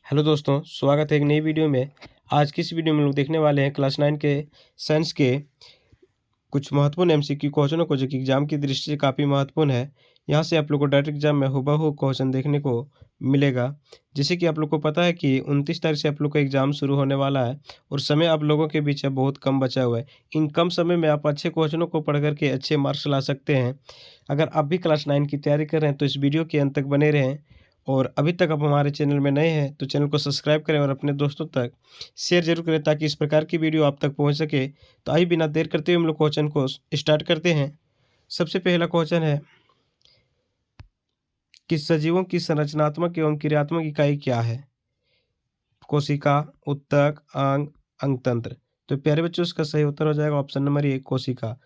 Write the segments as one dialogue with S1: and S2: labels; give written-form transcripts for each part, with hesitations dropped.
S1: Hello दोस्तों, स्वागत है एक नई वीडियो में। आज की इस वीडियो में हम लोग देखने वाले हैं क्लास 9 के साइंस के कुछ महत्वपूर्ण एमसीक्यू क्वेश्चनों को, जो कि एग्जाम की दृष्टि से काफ़ी महत्वपूर्ण है। यहाँ से आप लोग को डायरेक्ट एग्जाम में हुबहू क्वेश्चन देखने को मिलेगा। जैसे कि आप लोग को पता है कि 29 तारीख से आप लोग का एग्जाम शुरू होने वाला है और समय आप लोगों के बीच अब बहुत कम बचा हुआ है। इन कम समय में आप अच्छे क्वेश्चनों को पढ़ करके अच्छे मार्क्स ला सकते हैं। अगर आप भी क्लास 9 की तैयारी कर रहे हैं तो इस वीडियो के अंत तक बने रहें। और अभी तक आप हमारे चैनल में नए हैं तो चैनल को सब्सक्राइब करें और अपने दोस्तों तक शेयर जरूर करें, ताकि इस प्रकार की वीडियो आप तक पहुंच सके। तो आइए बिना देर करते हुए हम लोग क्वेश्चन को स्टार्ट करते हैं। सबसे पहला क्वेश्चन है कि सजीवों की संरचनात्मक एवं क्रियात्मक इकाई क्या है? कोशिका, उत्तक, अंग, अंगतंत्र। तो प्यारे बच्चों, इसका सही उत्तर हो जाएगा ऑप्शन नंबर ए, कोशिका।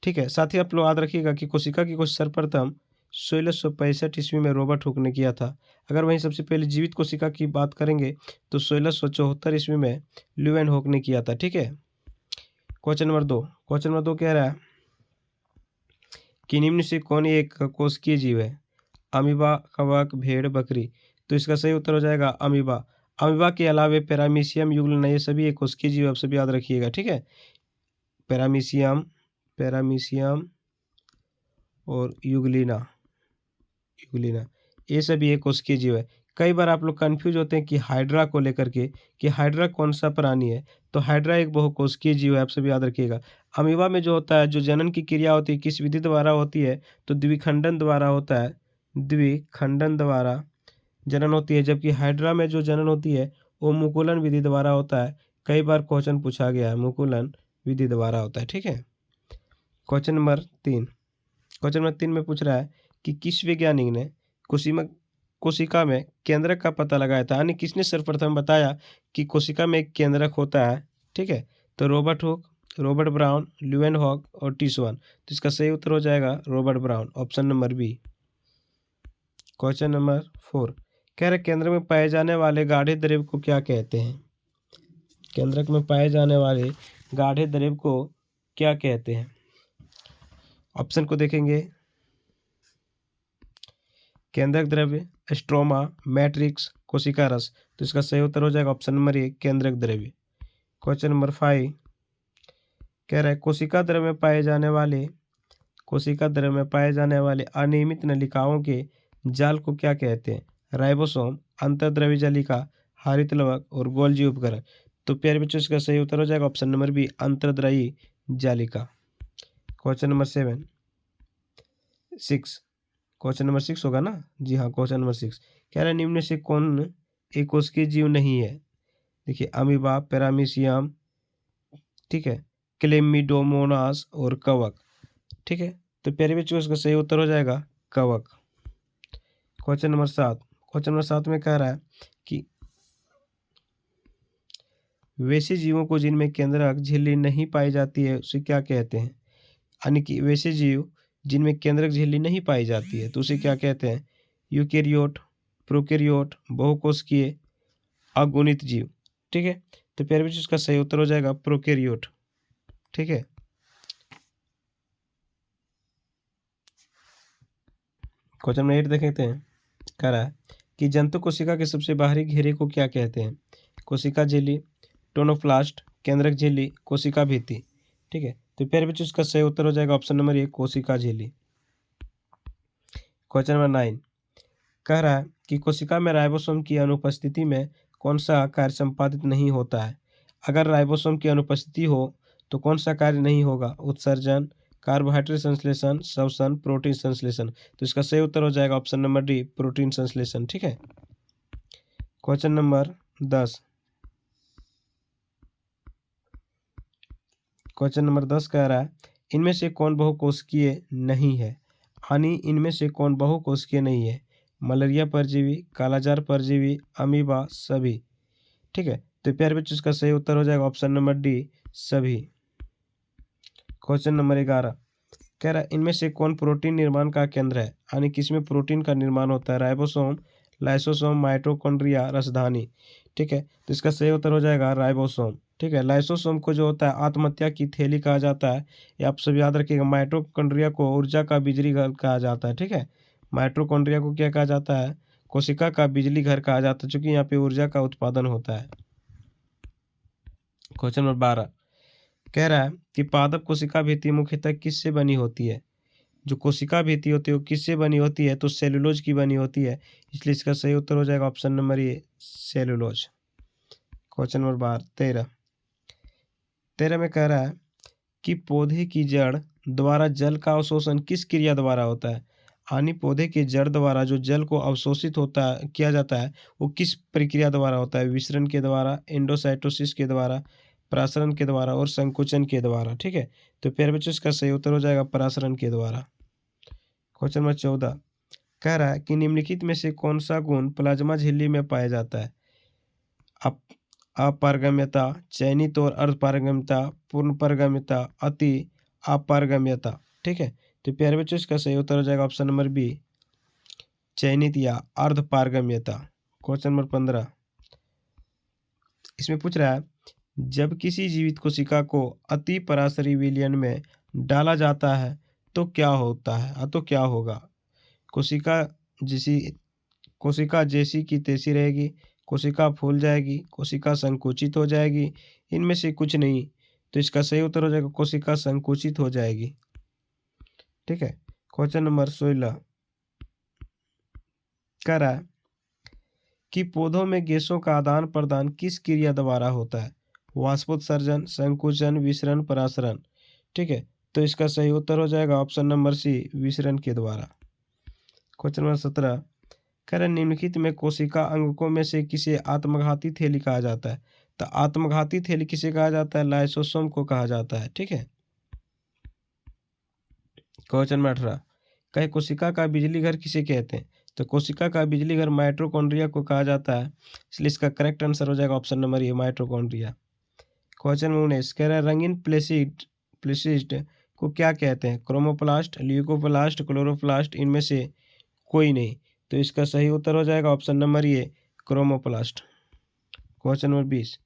S1: ठीक है, साथ ही आप लोग याद रखिएगा कि कोशिका की खोज सर्वप्रथम 1665 ईस्वी में रॉबर्ट हुक ने किया था। अगर वहीं सबसे पहले जीवित कोशिका की बात करेंगे तो 1674 ईस्वी में ल्यूवेन हुक ने किया था। ठीक है, क्वेश्चन नंबर 2 कह रहा है कि निम्न से कौन एक कोशिकीय जीव है? अमीबा, कवक, भेड़, बकरी। तो इसका सही उत्तर हो जाएगा अमीबा। अमीबा के अलावे पैरामीशियम, युग्ल, ये सभी एक कोशिकीय जीव, आप सभी याद रखिएगा। ठीक है, पैरामीशियम पैरामीशियम और युग्लिना युग्लिना ये सभी एक कोशिकीय जीव है। कई बार आप लोग कंफ्यूज होते हैं कि हाइड्रा को लेकर के कि हाइड्रा कौन सा प्राणी है। तो हाइड्रा एक बहुकोशिकीय जीव है, आप सभी याद रखिएगा। अमीबा में जो होता है, जो जनन की क्रिया होती है, किस विधि द्वारा होती है? तो द्विखंडन द्वारा होता है। द्विखंडन द्वारा जनन होती है, जबकि हाइड्रा में जो जनन होती है वो मुकुलन विधि द्वारा होता है। कई बार क्वेश्चन पूछा गया है, मुकुलन विधि द्वारा होता है। ठीक है, क्वेश्चन नंबर 3 में पूछ रहा है कि किस वैज्ञानिक ने कोशिमा कोशिका में केंद्रक का पता लगाया था, यानी किसने सर्वप्रथम बताया कि कोशिका में एक केंद्रक होता है? ठीक है, तो Robert Hooke, Robert Brown, Leeuwenhoek और टिस्वान। तो इसका सही उत्तर हो जाएगा Robert Brown, option number B. Question number 4 कह रहे केंद्रक में पाए जाने वाले गाढ़े द्रव्य को क्या कहते हैं? केंद्रक में पाए जाने वाले गाढ़े द्रव्य को क्या कहते हैं? ऑप्शन को देखेंगे। केंद्रक द्रव्य, स्ट्रोमा, मैट्रिक्स, कोशिका रस। तो इसका सही उत्तर हो जाएगा ऑप्शन नंबर ए, केंद्रक द्रव्य। क्वेश्चन नंबर 5 कह रहा है कोशिका द्रव्य में पाए जाने वाले अनियमित नलिकाओं के जाल को क्या कहते हैं? राइबोसोम, अंतर्द्रव्य जालिका, हरित लवक और गोल्जी उपकरण। तो प्यारे बच्चों, इसका सही उत्तर हो जाएगा ऑप्शन नंबर बी, अंतर्द्रव्यी जालिका। क्वेश्चन नंबर 6 होगा ना? जी हाँ, क्वेश्चन नंबर 6 कह रहा है निम्न से कौन एक कोशिकीय जीव नहीं है? देखिए, अमीबा, पैरामीशियम, ठीक है, क्लेमिडोमोनास और कवक। ठीक है, तो प्यारे बच्चों, इसका सही उत्तर हो जाएगा कवक। क्वेश्चन नंबर 7 में कह रहा है कि वैसे जीवों को जिनमें केंद्रक झिल्ली नहीं पाई जाती है उसे क्या कहते हैं? यानी कि वैसे जीव जिनमें केंद्रक झिल्ली नहीं पाई जाती है तो उसे क्या कहते हैं? यूकेरियोट, प्रोकैरियोट, बहुकोशिकीय, अगुणित जीव। ठीक है, तो प्यारे बच्चों, इसका सही उत्तर हो जाएगा प्रोकैरियोट। ठीक है, क्वेश्चन नंबर 8 देखते हैं। कह रहा है कि जंतु कोशिका के सबसे बाहरी घेरे को क्या कहते हैं? कोशिका झिल्ली, टोनोप्लास्ट, केंद्रक झिल्ली, कोशिका भित्ति। ठीक है, तो प्यारे बच्चों, इसका सही उत्तर हो जाएगा ऑप्शन नंबर ए, कोशिका झिल्ली। क्वेश्चन नंबर 9 कह रहा है कि कोशिका में राइबोसोम की अनुपस्थिति में कौन सा कार्य संपादित नहीं होता है? अगर राइबोसोम की अनुपस्थिति हो तो कौन सा कार्य नहीं होगा? उत्सर्जन, कार्बोहाइड्रेट संश्लेषण, श्वसन, प्रोटीन संश्लेषण। तो इसका सही उत्तर हो जाएगा ऑप्शन नंबर डी, प्रोटीन संश्लेषण। ठीक है, क्वेश्चन नंबर 10 क्वेश्चन नंबर 10 कह रहा है इनमें से कौन बहुकोशिकीय नहीं है? यानी इनमें से कौन बहुकोशिकीय नहीं है? मलेरिया परजीवी, कालाजार परजीवी, अमीबा, सभी। ठीक है, तो प्यारे बच्चों, इसका सही उत्तर हो जाएगा ऑप्शन नंबर डी, सभी। क्वेश्चन नंबर 11 कह रहा है इनमें से कौन प्रोटीन निर्माण का केंद्र है? यानी किसमें प्रोटीन का निर्माण होता है? राइबोसोम, लाइसोसोम, माइटोकॉन्ड्रिया, रसधानी। ठीक है, तो इसका सही उत्तर हो जाएगा राइबोसोम। ठीक है, लाइसोसोम को जो होता है आत्महत्या की थैली कहा जाता है, ये आप सब याद रखिएगा। माइटोकॉन्ड्रिया को ऊर्जा का बिजली घर कहा जाता है। ठीक है, माइटोकॉन्ड्रिया को क्या कहा जाता है? कोशिका का बिजली घर कहा जाता है, चूंकि यहाँ पे ऊर्जा का उत्पादन होता है। क्वेश्चन नंबर 12 कह रहा है कि पादप कोशिका भित्ति मुख्यतः किससे बनी होती है। जो कोशिका भित्ति होती है वो किससे बनी होती है, तो सेलुलोज की बनी होती है, इसलिए इसका सही उत्तर हो जाएगा option number A, cellulose. Question number 13 में कह रहा है कि पौधे की जड़ द्वारा जल का अवशोषण किस क्रिया द्वारा होता है। यानी पौधे के जड़ द्वारा जो जल को अवशोषित होता है किया जाता है वो किस प्रक्रिया द्वारा होता है। विसरण के द्वारा, एंडोसाइटोसिस के द्वारा, परासरण के द्वारा और संकुचन के द्वारा। ठीक है, तो प्यारे बच्चों इसका सही उत्तर हो जाएगा परासरण के द्वारा। क्वेश्चन नंबर 14 कह रहा है कि निम्नलिखित में से कौन सा गुण प्लाज्मा झिल्ली में पाया जाता है। अप अपारगम्यता, चयनित और अर्धपारगम्यता, पूर्ण पारगम्यता, अति अपारगम्यता। ठीक है, तो प्यारे बच्चों इसका सही उत्तर हो जाएगा ऑप्शन नंबर बी, चयनित या अर्धपारगम्यता। क्वेश्चन नंबर 15 इसमें पूछ रहा है जब किसी जीवित कोशिका को अति पराशरी विलयन में डाला जाता है तो क्या होता है, तो क्या होगा। कोशिका जिसी कोशिका जैसी की तैसी रहेगी, कोशिका फूल जाएगी, कोशिका संकुचित हो जाएगी, इनमें से कुछ नहीं। तो इसका सही उत्तर हो जाएगा कोशिका संकुचित हो जाएगी। ठीक है, क्वेश्चन नंबर 16 कह रहा है कि पौधों में गैसों का आदान प्रदान किस क्रिया द्वारा होता है। वाष्पोत्सर्जन, संकुचन, विसरण, परासरण। ठीक है, तो इसका सही उत्तर हो जाएगा ऑप्शन नंबर सी, विसरण के द्वारा। क्वेश्चन नंबर 17 कह रहे निम्नलिखित में कोशिका अंगकों में से किसे आत्मघाती थैली कहा जाता है। तो आत्मघाती थैली किसे कहा जाता है, लाइसोसोम को कहा जाता है। ठीक है, क्वेश्चन नंबर 18 कहे कोशिका का बिजली घर किसे कहते हैं। तो कोशिका का बिजली घर माइटोकॉन्ड्रिया को कहा जाता है, इसलिए इसका करेक्ट आंसर हो जाएगा option number A, mitochondria. Question number 19 कह रहा है रंगीन प्लेसिस्ट को क्या कहते हैं। क्रोमोप्लास्ट, ल्यूकोप्लास्ट, क्लोरोप्लास्ट, इनमें से कोई नहीं। तो इसका सही उत्तर हो जाएगा option number A, chromoplast. Question number 20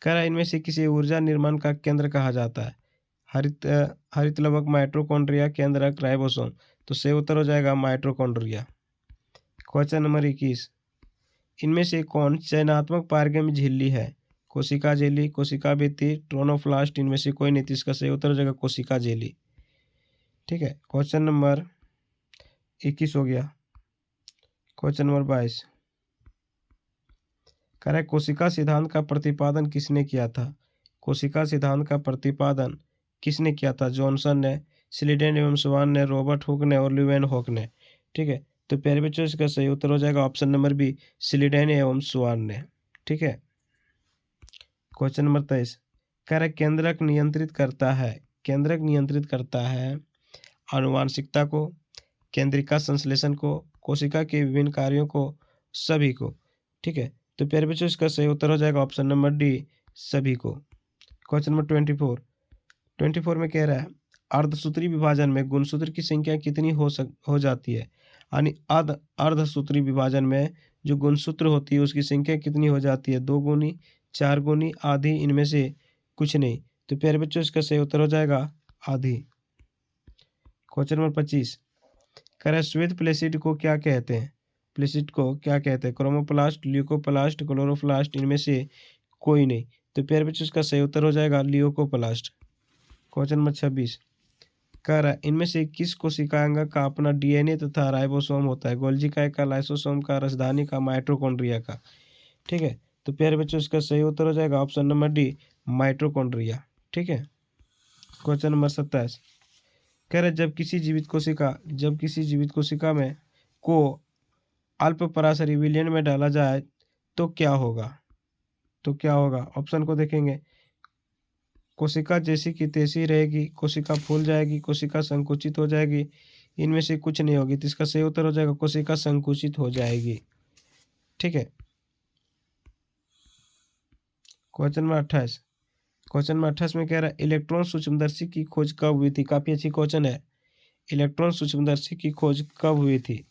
S1: कह रहा है इनमें से किसी ऊर्जा निर्माण का केंद्र कहा जाता है। हरित लवक, माइटोकॉन्ड्रिया, केंद्रक, राइबोसोम। तो सही उत्तर हो जाएगा माइटोकॉन्ड्रिया। क्वेश्चन नंबर 21 इनमें से कौन चयनात्मक पारगम्य झिल्ली है। कोशिका झिल्ली, कोशिका भित्ति, ट्रोनोप्लास्ट, इनमें से कोई नहीं। तो इसका सही उत्तर हो जाएगा कोशिका झिल्ली। ठीक है, क्वेश्चन नंबर 21 हो गया। क्वेश्चन नंबर 22 कह रहा है कोशिका सिद्धांत का प्रतिपादन किसने किया था। कोशिका सिद्धांत का प्रतिपादन किसने किया था। जॉनसन ने, स्लीडेन एवं स्वान ने, रॉबर्ट हुक ने और ल्यूवेनहॉक ने। ठीक है, तो प्यारे बच्चों इसका सही उत्तर हो जाएगा ऑप्शन नंबर बी, स्लीडेन एवं स्वान ने। ठीक है, क्वेश्चन नंबर 23 कह रहा है केंद्रक नियंत्रित करता है। केंद्रक नियंत्रित करता है आनुवांशिकता को, केंद्रिका संश्लेषण को, कोशिका के विभिन्न कार्यों को, सभी को। ठीक है, तो प्यारे बच्चों इसका सही उत्तर हो जाएगा ऑप्शन नंबर डी, सभी को। क्वेश्चन नंबर 24 में कह रहा है अर्धसूत्री विभाजन में गुणसूत्र की संख्या कितनी हो जाती है। यानी अर्धसूत्री विभाजन में जो गुणसूत्र होती है उसकी संख्या कितनी हो जाती है। 2 गुनी, 4 गुनी, आधी, इनमें से कुछ नहीं। तो प्यारे बच्चों इसका सही उत्तर हो जाएगा आधी। क्वेश्चन नंबर 25 कह रहा है श्वेत प्लेसिड को क्या कहते हैं। प्लेसिड को क्या कहते हैं। क्रोमोप्लास्ट, ल्यूकोप्लास्ट, क्लोरोप्लास्ट, इनमें से कोई नहीं। तो प्यारे बच्चों इसका सही उत्तर हो जाएगा ल्यूकोप्लास्ट। क्वेश्चन नंबर 26 कह रहा है इनमें से किस कोशिकांग का अपना डीएनए तथा राइबोसोम होता है। गोल्जी का, लाइसोसोम का, राजधानी का, माइटोकॉन्ड्रिया का। ठीक है, तो प्यारे बच्चों इसका सही उत्तर हो जाएगा ऑप्शन नंबर डी, माइटोकॉन्ड्रिया। ठीक है, क्वेश्चन नंबर 27 कह रहे जब किसी जीवित कोशिका में को अल्प पराशरी विलयन में डाला जाए तो क्या होगा। ऑप्शन को देखेंगे। कोशिका जैसी की तैसी रहेगी, कोशिका फूल जाएगी, कोशिका संकुचित हो जाएगी, इनमें से कुछ नहीं होगी। तो इसका सही उत्तर हो जाएगा कोशिका संकुचित हो जाएगी। ठीक है, क्वेश्चन नंबर 28 में कह रहा है इलेक्ट्रॉन सूक्ष्मदर्शी की खोज कब हुई थी। काफी अच्छी क्वेश्चन है। इलेक्ट्रॉन सूक्ष्मदर्शी की खोज कब हुई थी।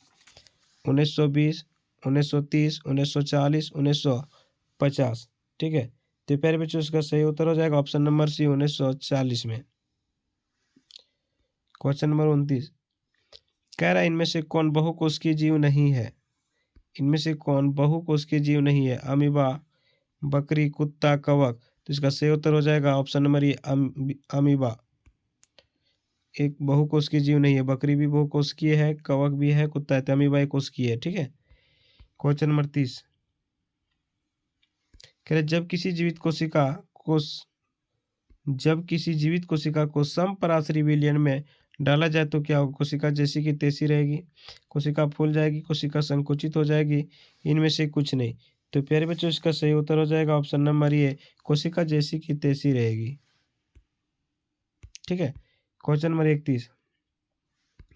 S1: 1920, 1930, 1940, 1950। ठीक है, तो प्यारे बच्चों इसका सही उत्तर हो जाएगा ऑप्शन नंबर सी, 1940 में। क्वेश्चन नंबर 29 कह रहा है इनमें से कौन बहुकोशिकीय जीव नहीं है। इनमें से कौन बहुकोषीय जीव नहीं है? अमीबा, बकरी, कुत्ता, कवक। तो इसका सही उत्तर हो जाएगा ऑप्शन नंबर ए अमीबा। एक बहुकोषीय जीव नहीं है, बकरी भी बहुकोषीय है, कवक भी है, कुत्ता है, तो अमीबा एक कोशिकीय है। ठीक है। क्वेश्चन नंबर 30 कह रहे जब किसी जीवित कोशिका को समपराशरी विलयन में डाला जाए तो क्या होगा? कोशिका जैसी की तैसी रहेगी, कोशिका फूल जाएगी, कोशिका संकुचित हो जाएगी, इनमें से कुछ नहीं। तो प्यारे बच्चों इसका सही उत्तर हो जाएगा ऑप्शन नंबर ए कोशिका जैसी की तैसी रहेगी। ठीक है। क्वेश्चन नंबर 31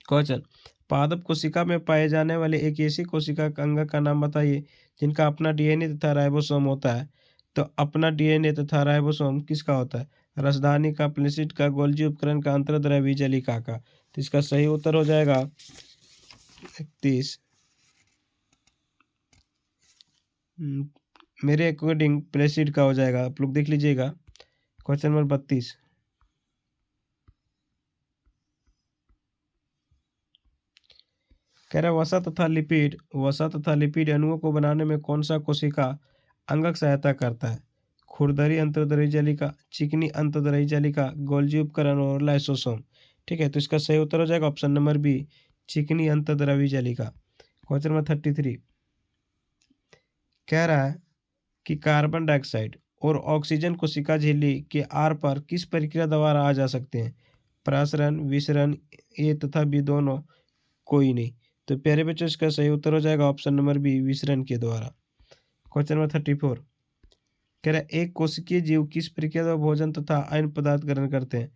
S1: क्वेश्चन पादप कोशिका में पाए जाने वाले एक ऐसी कोशिका अंग का नाम बताइए जिनका अपना डीएनए तथा राइबोसोम होता है। तो अपना डीएनए तथा राइबोसोम किसका होता है? राजधानी का, प्लेसिड का, गोल्जी उपकरण का, अंतर्द्रव्यी जलिका का। तो इसका सही उत्तर हो जाएगा 31 मेरे अकॉर्डिंग प्लेसिड का हो जाएगा। आप लोग देख लीजिएगा। क्वेश्चन नंबर 32 कह रहा है वसा तथा लिपिड अणुओं को बनाने में कौन सा कोशिका अंगक सहायता करता है? खुरदरी अंतर्द्रव्यी जलिका, चिकनी अंतर्द्रव्यी जलिका, गोल्जी उपकरण और लाइसोसोम। ठीक है। तो इसका सही उत्तर हो जाएगा ऑप्शन नंबर बी चिकनी अंतर्द्रव्यी जलिका। क्वेश्चन नंबर 33 कह रहा है कि कार्बन डाइऑक्साइड और ऑक्सीजन कोशिका झिल्ली के आर पर किस प्रक्रिया द्वारा आ जा सकते हैं? प्रसरण, विसरण, ए तथा बी दोनों, कोई नहीं। तो प्यारे बच्चों इसका सही उत्तर हो जाएगा ऑप्शन नंबर बी विसरण के द्वारा। क्वेश्चन नंबर 34 कह रहा है एक कोशिकीय जीव किस प्रक्रिया द्वारा भोजन तथा अन्य पदार्थ ग्रहण करते हैं?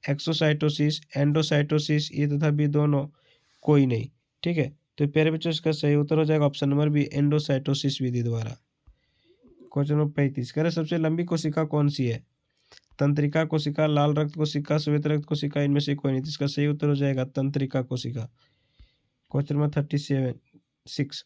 S1: एक्सोसाइटोसिस, एंडोसाइटोसिस, ए तथा बी दोनों, कोई नहीं। ठीक है। तो प्यारे बच्चों इसका सही उत्तर हो जाएगा ऑप्शन नंबर बी एंडोसाइटोसिस विधि द्वारा। क्वेश्चन नंबर 35 कह रहे सबसे लंबी कोशिका कौन सी है? तंत्रिका कोशिका, लाल रक्त कोशिका, श्वेत रक्त कोशिका, इनमें से कोई नहीं। तो इसका सही उत्तर हो जाएगा तंत्रिका कोशिका। क्वेश्चन नंबर 36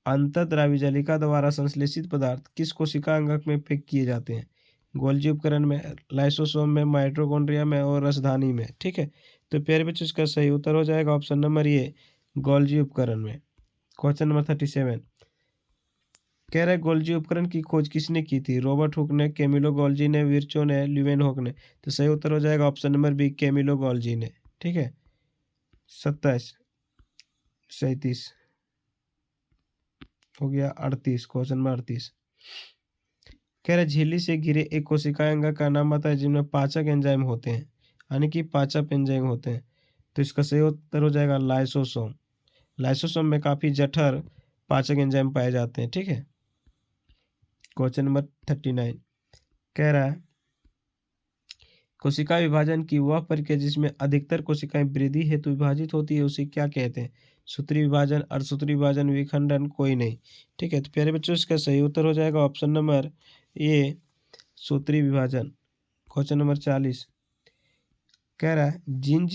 S1: अंतर्द्रव्यी जलिका द्वारा संश्लेषित पदार्थ किस कोशिका अंगक में पैक किए जाते हैं? गोल्जी उपकरण में, लाइसोसोम में, माइटोकॉन्ड्रिया में और रसधानी में। ठीक है। तो प्यारे बच्चों इसका सही उत्तर हो जाएगा ऑप्शन नंबर ए गोल्जी उपकरण में। क्वेश्चन नंबर 37 कह रहे गोल्जी उपकरण की खोज किसने की थी? रॉबर्ट हुक ने, कैमिलो गोल्जी ने, विर्चो ने, ल्यूवेनहॉक ने। तो सही उत्तर हो जाएगा option number B Camillo Golgi ने। ठीक है। 27 37 हो गया 38 क्वेश्चन नंबर 38 कह रहे झिल्ली से घिरे एक कोशिका अंग का नाम बताए जिनमें पाचक एंजाइम होते हैं, यानी कि पाचक एंजाइम होते हैं। तो इसका सही उत्तर हो जाएगा लाइसोसोम। लाइसोसोम में काफ़ी जठर पाचक एंजाइम पाए जाते हैं। ठीक है। क्वेश्चन नंबर 39 कह रहा है कोशिका विभाजन की वह प्रक्रिया जिसमें अधिकतर कोशिकाएं वृद्धि हेतु विभाजित होती है उसे क्या कहते हैं? सूत्री विभाजन, अर्धसूत्री विभाजन, विखंडन, कोई नहीं। ठीक है। तो प्यारे बच्चों इसका सही उत्तर हो जाएगा ऑप्शन नंबर ए सूत्री विभाजन। क्वेश्चन नंबर 40 कह रहा है जिन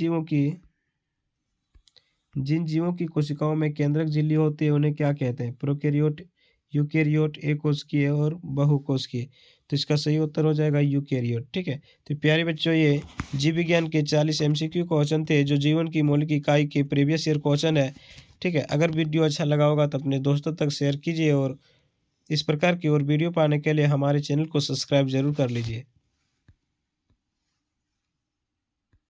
S1: जीवों की कोशिकाओं में केंद्रक झिल्ली होती है उन्हें क्या कहते हैं? प्रोकैरियोट, यूकैरियोट, एकोशिकीय और बहुकोशिकीय। तो इसका सही उत्तर हो जाएगा यूकैरियोट। ठीक है। तो प्यारे बच्चों ये जीव विज्ञान के 40 एमसीक्यू क्वेश्चन थे जो जीवन की मौलिक इकाई के प्रीवियस ईयर क्वेश्चन है। ठीक है। अगर वीडियो अच्छा लगा होगा तो अपने दोस्तों तक शेयर कीजिए और इस प्रकार की और वीडियो पाने के लिए हमारे चैनल को सब्सक्राइब जरूर कर लीजिए।